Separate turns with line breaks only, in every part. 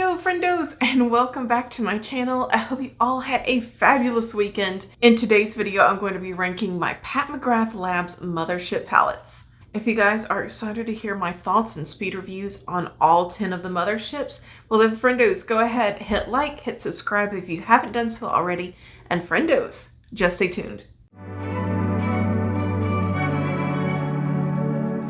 Hello friendos and welcome back to my channel. I hope you all had a fabulous weekend. In today's video, I'm going to be ranking my Pat McGrath Labs Mothership palettes. If you guys are excited to hear my thoughts and speed reviews on all 10 of the motherships, well then friendos, go ahead, hit like, hit subscribe if you haven't done so already, and friendos, just stay tuned.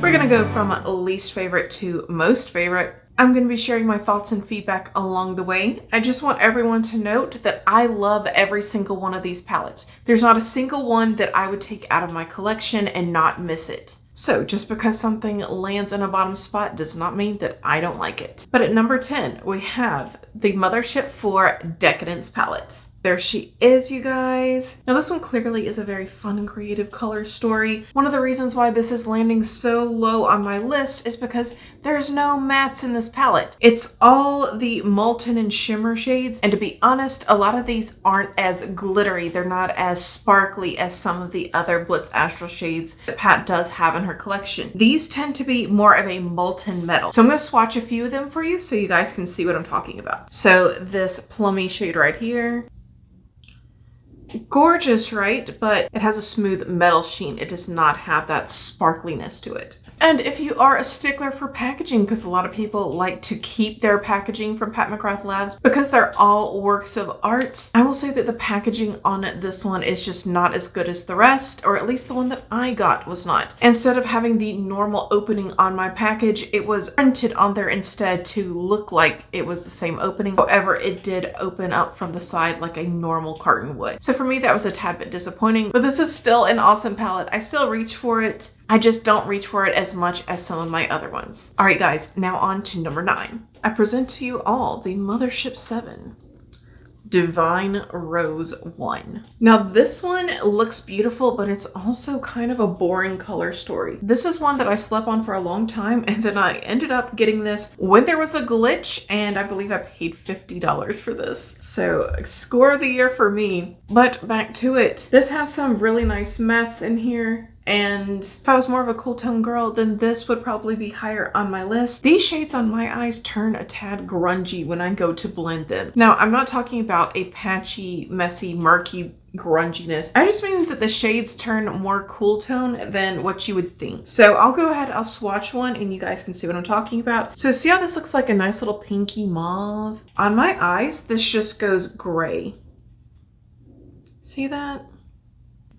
We're gonna go from least favorite to most favorite. I'm going to be sharing my thoughts and feedback along the way. I just want everyone to note that I love every single one of these palettes. There's not a single one that I would take out of my collection and not miss it. So just because something lands in a bottom spot does not mean that I don't like it. But at number 10, we have the Mothership IV Decadence palette. There she is, you guys. Now this one clearly is a very fun and creative color story. One of the reasons why this is landing so low on my list is because there's no mattes in this palette. It's all the molten and shimmer shades, and to be honest, a lot of these aren't as glittery. They're not as sparkly as some of the other Blitz Astral shades that Pat does have in her collection. These tend to be more of a molten metal. So I'm going to swatch a few of them for you so you guys can see what I'm talking about. So this plummy shade right here. Gorgeous, right? But it has a smooth metal sheen. It does not have that sparkliness to it. And if you are a stickler for packaging, because a lot of people like to keep their packaging from Pat McGrath Labs because they're all works of art, I will say that the packaging on this one is just not as good as the rest, or at least the one that I got was not. Instead of having the normal opening on my package, it was printed on there instead to look like it was the same opening. However, it did open up from the side like a normal carton would. So for me, that was a tad bit disappointing, but this is still an awesome palette. I still reach for it. I just don't reach for it as much as some of my other ones. All right, guys, now on to number 9. I present to you all the Mothership VII Divine Rose 1. Now this one looks beautiful, but it's also kind of a boring color story. This is one that I slept on for a long time, and then I ended up getting this when there was a glitch, and I believe I paid $50 for this. So score of the year for me. But back to it. This has some really nice mattes in here. And if I was more of a cool tone girl, then this would probably be higher on my list. These shades on my eyes turn a tad grungy when I go to blend them. Now, I'm not talking about a patchy, messy, murky grunginess. I just mean that the shades turn more cool tone than what you would think. So I'll go ahead, I'll swatch one and you guys can see what I'm talking about. So see how this looks like a nice little pinky mauve? On my eyes, this just goes gray. See that?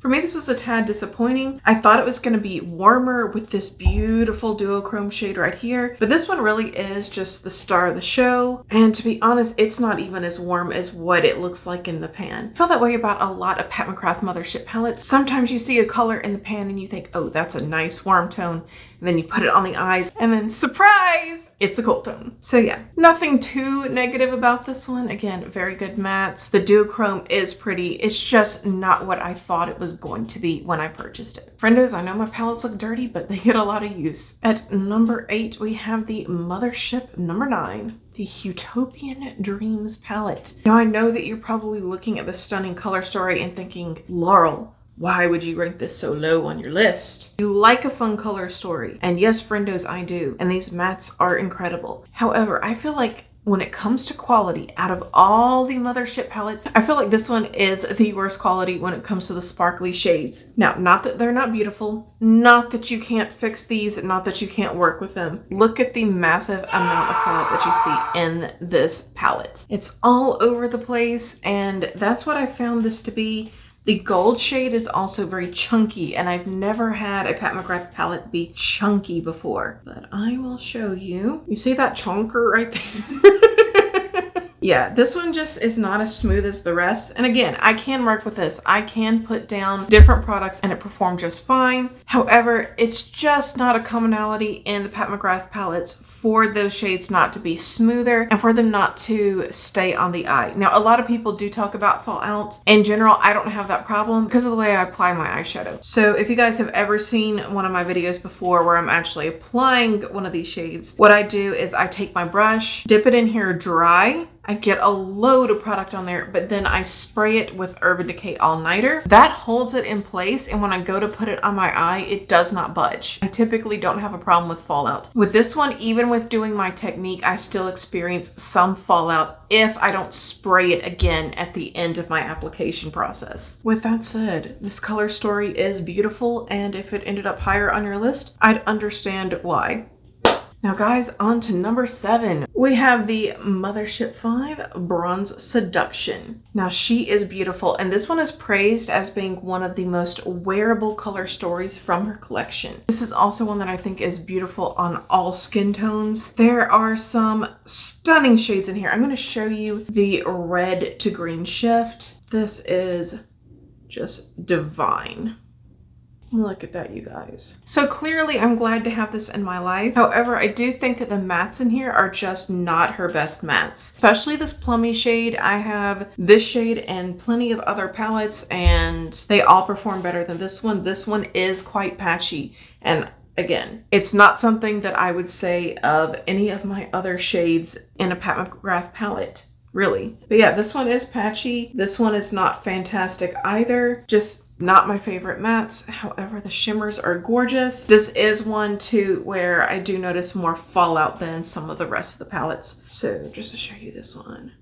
For me, this was a tad disappointing. I thought it was going to be warmer with this beautiful duochrome shade right here, but this one really is just the star of the show. And to be honest, it's not even as warm as what it looks like in the pan. I feel that way about a lot of Pat McGrath Mothership palettes. Sometimes you see a color in the pan and you think, oh, that's a nice warm tone. And then you put it on the eyes and then surprise, it's a cool tone. So yeah, nothing too negative about this one. Again, very good mattes. The duochrome is pretty. It's just not what I thought it was going to be when I purchased it. Friendos, I know my palettes look dirty, but they get a lot of use. At number 8, we have the Mothership number 9. The Eutopian Dreams palette. Now I know that you're probably looking at the stunning color story and thinking, Laurel, why would you rank this so low on your list? You like a fun color story. And yes, friendos, I do. And these mattes are incredible. However, I feel like when it comes to quality, out of all the Mothership palettes, I feel like this one is the worst quality when it comes to the sparkly shades. Now, not that they're not beautiful, not that you can't fix these, not that you can't work with them. Look at the massive amount of fallout that you see in this palette. It's all over the place, and that's what I found this to be. The gold shade is also very chunky, and I've never had a Pat McGrath palette be chunky before. But I will show you. You see that chonker right there? Yeah, this one just is not as smooth as the rest. And again, I can work with this. I can put down different products and it performed just fine. However, it's just not a commonality in the Pat McGrath palettes for those shades not to be smoother and for them not to stay on the eye. Now, a lot of people do talk about fallout. In general, I don't have that problem because of the way I apply my eyeshadow. So if you guys have ever seen one of my videos before where I'm actually applying one of these shades, what I do is I take my brush, dip it in here dry, I get a load of product on there, but then I spray it with Urban Decay All-Nighter. That holds it in place, and when I go to put it on my eye, it does not budge. I typically don't have a problem with fallout. With this one, even with doing my technique, I still experience some fallout if I don't spray it again at the end of my application process. With that said, this color story is beautiful, and if it ended up higher on your list, I'd understand why. Now guys, on to number 7. We have the Mothership V Bronze Seduction. Now she is beautiful, and this one is praised as being one of the most wearable color stories from her collection. This is also one that I think is beautiful on all skin tones. There are some stunning shades in here. I'm going to show you the red to green shift. This is just divine. Look at that, you guys. So clearly I'm glad to have this in my life. However, I do think that the mattes in here are just not her best mattes. Especially this plummy shade. I have this shade and plenty of other palettes, and they all perform better than this one. This one is quite patchy, and again, it's not something that I would say of any of my other shades in a Pat McGrath palette, really. But yeah, this one is patchy. This one is not fantastic either. Just not my favorite mattes. However, the shimmers are gorgeous. This is one too where I do notice more fallout than some of the rest of the palettes. So just to show you this one.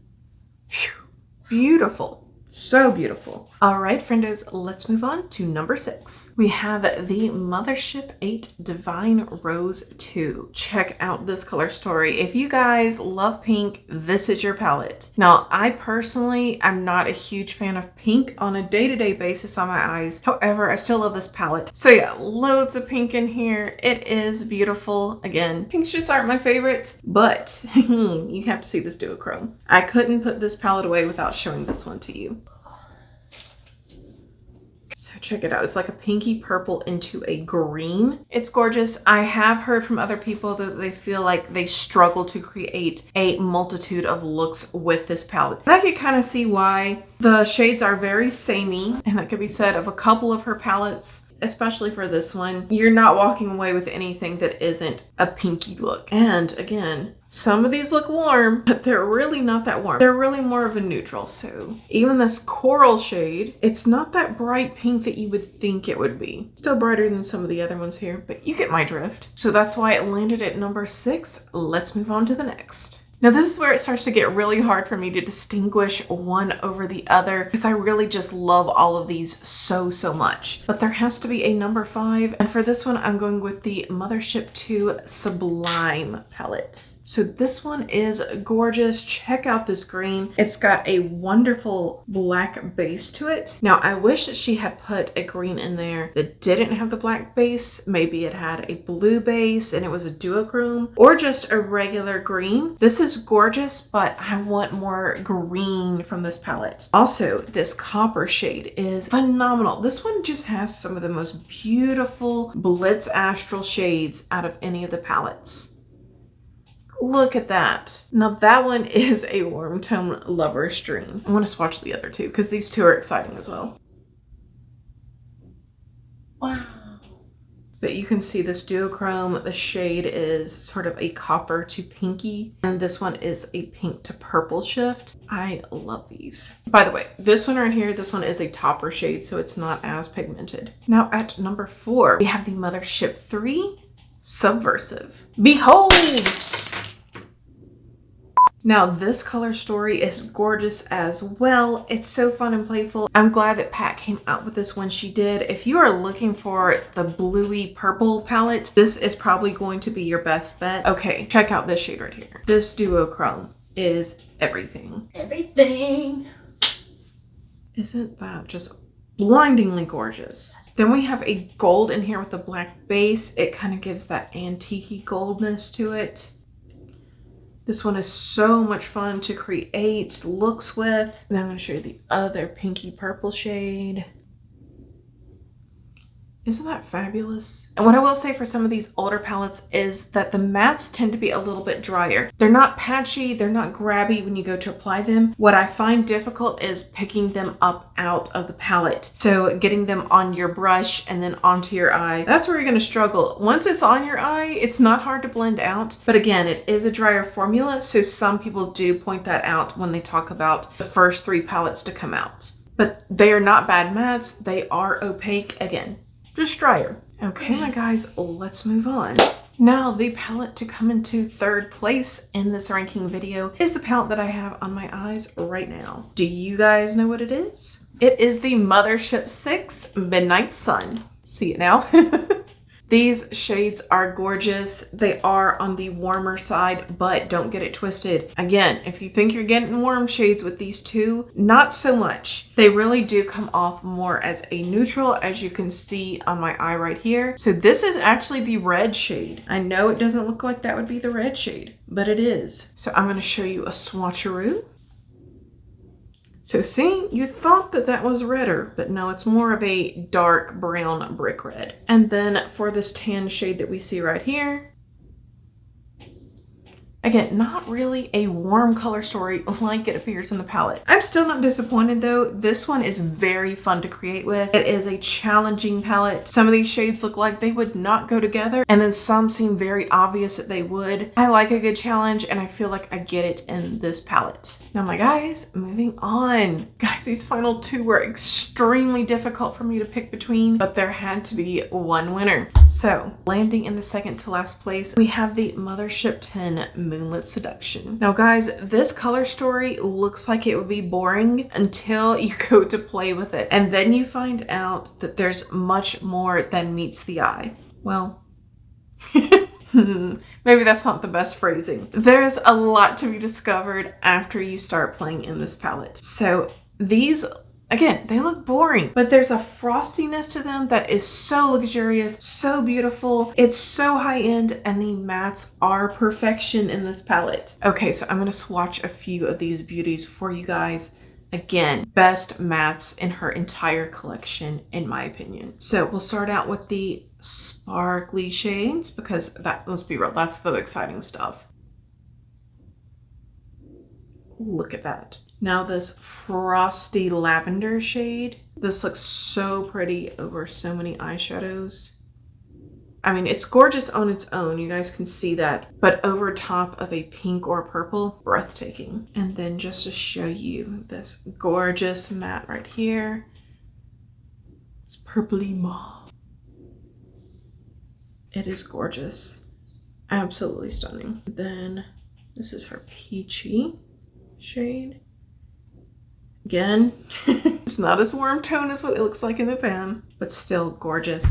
Whew. Beautiful. So beautiful. All right, friendos, let's move on to number 6. We have the Mothership VIII Divine Rose 2. Check out this color story. If you guys love pink, this is your palette. Now, I personally am not a huge fan of pink on a day-to-day basis on my eyes. However, I still love this palette. So yeah, loads of pink in here. It is beautiful. Again, pinks just aren't my favorite, but you have to see this duochrome. I couldn't put this palette away without showing this one to you. So check it out. It's like a pinky purple into a green. It's gorgeous. I have heard from other people that they feel like they struggle to create a multitude of looks with this palette. And I can kind of see why. The shades are very samey, and that could be said of a couple of her palettes, especially for this one. You're not walking away with anything that isn't a pinky look. And again, some of these look warm, but they're really not that warm. They're really more of a neutral. So even this coral shade, it's not that bright pink that you would think it would be. Still brighter than some of the other ones here, but you get my drift. So that's why it landed at number 6. Let's move on to the next. Now this is where it starts to get really hard for me to distinguish one over the other because I really just love all of these so much. But there has to be a number 5, and for this one I'm going with the Mothership II Sublime palette. So this one is gorgeous. Check out this green. It's got a wonderful black base to it. Now I wish that she had put a green in there that didn't have the black base. Maybe it had a blue base and it was a duochrome, or just a regular green. This is gorgeous, but I want more green from this palette. Also, this copper shade is phenomenal. This one just has some of the most beautiful Blitz Astral shades out of any of the palettes. Look at that. Now that one is a warm tone lover's dream. I want to swatch the other two because these two are exciting as well. Wow. But you can see this duochrome, the shade is sort of a copper to pinky, and this one is a pink to purple shift. I love these. By the way, this one right here, this one is a topper shade, so it's not as pigmented. Now at number 4, we have the Mothership III Subversive. Behold! Now this color story is gorgeous as well. It's so fun and playful. I'm glad that Pat came out with this when she did. If you are looking for the bluey purple palette, this is probably going to be your best bet. Okay, check out this shade right here. This duochrome is everything. Everything. Isn't that just blindingly gorgeous? Then we have a gold in here with the black base. It kind of gives that antique-y goldness to it. This one is so much fun to create looks with. And I'm going to show you the other pinky purple shade. Isn't that fabulous? And what I will say for some of these older palettes is that the mattes tend to be a little bit drier. They're not patchy, they're not grabby when you go to apply them. What I find difficult is picking them up out of the palette. So getting them on your brush and then onto your eye, that's where you're gonna struggle. Once it's on your eye, it's not hard to blend out. But again, it is a drier formula, so some people do point that out when they talk about the first 3 palettes to come out. But they are not bad mattes, they are opaque again. Just drier. Okay, my guys, let's move on. Now, the palette to come into 3rd place in this ranking video is the palette that I have on my eyes right now. Do you guys know what it is? It is the Mothership VI Midnight Sun. See it now? These shades are gorgeous. They are on the warmer side, but don't get it twisted. Again, if you think you're getting warm shades with these two, not so much. They really do come off more as a neutral, as you can see on my eye right here. So this is actually the red shade. I know it doesn't look like that would be the red shade, but it is. So I'm gonna show you a swatcheroo. So see, you thought that that was redder, but no, it's more of a dark brown brick red. And then for this tan shade that we see right here, again, not really a warm color story like it appears in the palette. I'm still not disappointed though. This one is very fun to create with. It is a challenging palette. Some of these shades look like they would not go together, and then some seem very obvious that they would. I like a good challenge, and I feel like I get it in this palette. Now my guys, moving on. Guys, these final 2 were extremely difficult for me to pick between, but there had to be one winner. So landing in the second to last place, we have the Mothership X Moonlit Seduction. Now guys, this color story looks like it would be boring until you go to play with it. And then you find out that there's much more than meets the eye. Well, maybe that's not the best phrasing. There's a lot to be discovered after you start playing in this palette. So these, again, they look boring, but there's a frostiness to them that is so luxurious, so beautiful. It's so high end, and the mattes are perfection in this palette. Okay, so I'm gonna swatch a few of these beauties for you guys. Again, best mattes in her entire collection, in my opinion. So we'll start out with the sparkly shades, because that, let's be real, that's the exciting stuff. Look at that. Now this frosty lavender shade. This looks so pretty over so many eyeshadows. I mean, it's gorgeous on its own, you guys can see that, but over top of a pink or purple, breathtaking. And then just to show you this gorgeous matte right here, it's purpley mauve. It is gorgeous, absolutely stunning. Then this is her peachy shade. Again, it's not as warm tone as what it looks like in the pan, but still gorgeous.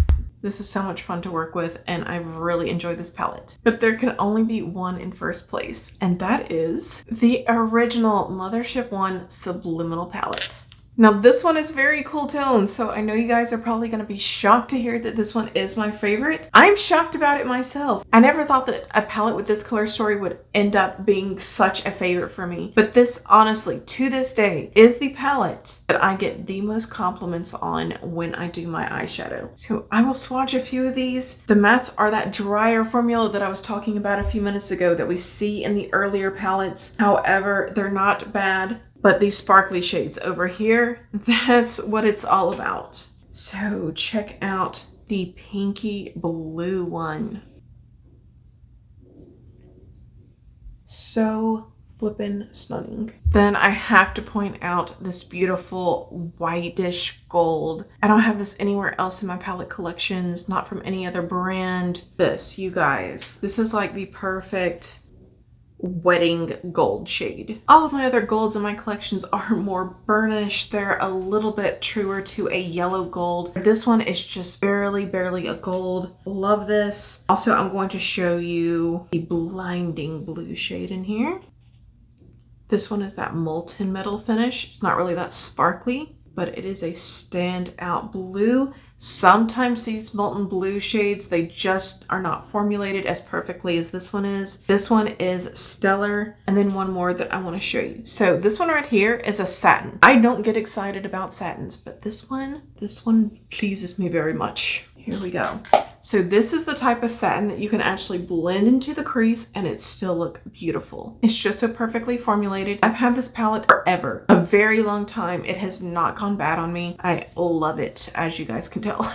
This is so much fun to work with, and I really enjoy this palette. But there can only be one in first place, and that is the original Mothership I Subliminal palette. Now this one is very cool tone, so I know you guys are probably going to be shocked to hear that this one is my favorite. I'm shocked about it myself. I never thought that a palette with this color story would end up being such a favorite for me. But this, honestly, to this day, is the palette that I get the most compliments on when I do my eyeshadow. So I will swatch a few of these. The mattes are that drier formula that I was talking about a few minutes ago that we see in the earlier palettes. However, they're not bad. But these sparkly shades over here, that's what it's all about. So check out the pinky blue one. So flippin' stunning. Then I have to point out this beautiful whitish gold. I don't have this anywhere else in my palette collections, not from any other brand. This, you guys, this is like the perfect wedding gold shade. All of my other golds in my collections are more burnished. They're a little bit truer to a yellow gold. This one is just barely a gold. Love this. Also, I'm going to show you the blinding blue shade in here. This one is that molten metal finish. It's not really that sparkly, but it is a standout blue. Sometimes these molten blue shades, they just are not formulated as perfectly as this one is. This one is stellar. And then one more that I want to show you. So this one right here is a satin. I don't get excited about satins, but this one pleases me very much. Here we go. So this is the type of satin that you can actually blend into the crease and it still look beautiful. It's just so perfectly formulated. I've had this palette forever, a very long time. It has not gone bad on me. I love it, as you guys can tell.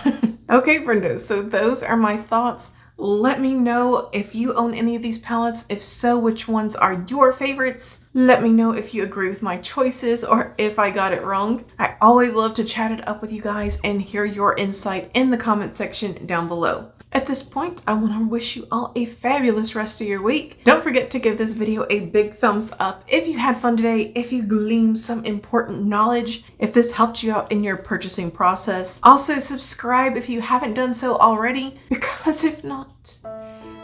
Okay, friendos, so those are my thoughts. Let me know if you own any of these palettes. If so, which ones are your favorites? Let me know if you agree with my choices or if I got it wrong. I always love to chat it up with you guys and hear your insight in the comment section down below. At this point, I want to wish you all a fabulous rest of your week. Don't forget to give this video a big thumbs up if you had fun today, if you gleaned some important knowledge, if this helped you out in your purchasing process. Also, subscribe if you haven't done so already, because if not,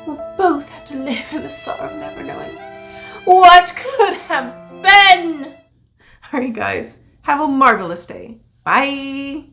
we'll both have to live in the sorrow of never knowing what could have been. Alright guys, have a marvelous day. Bye!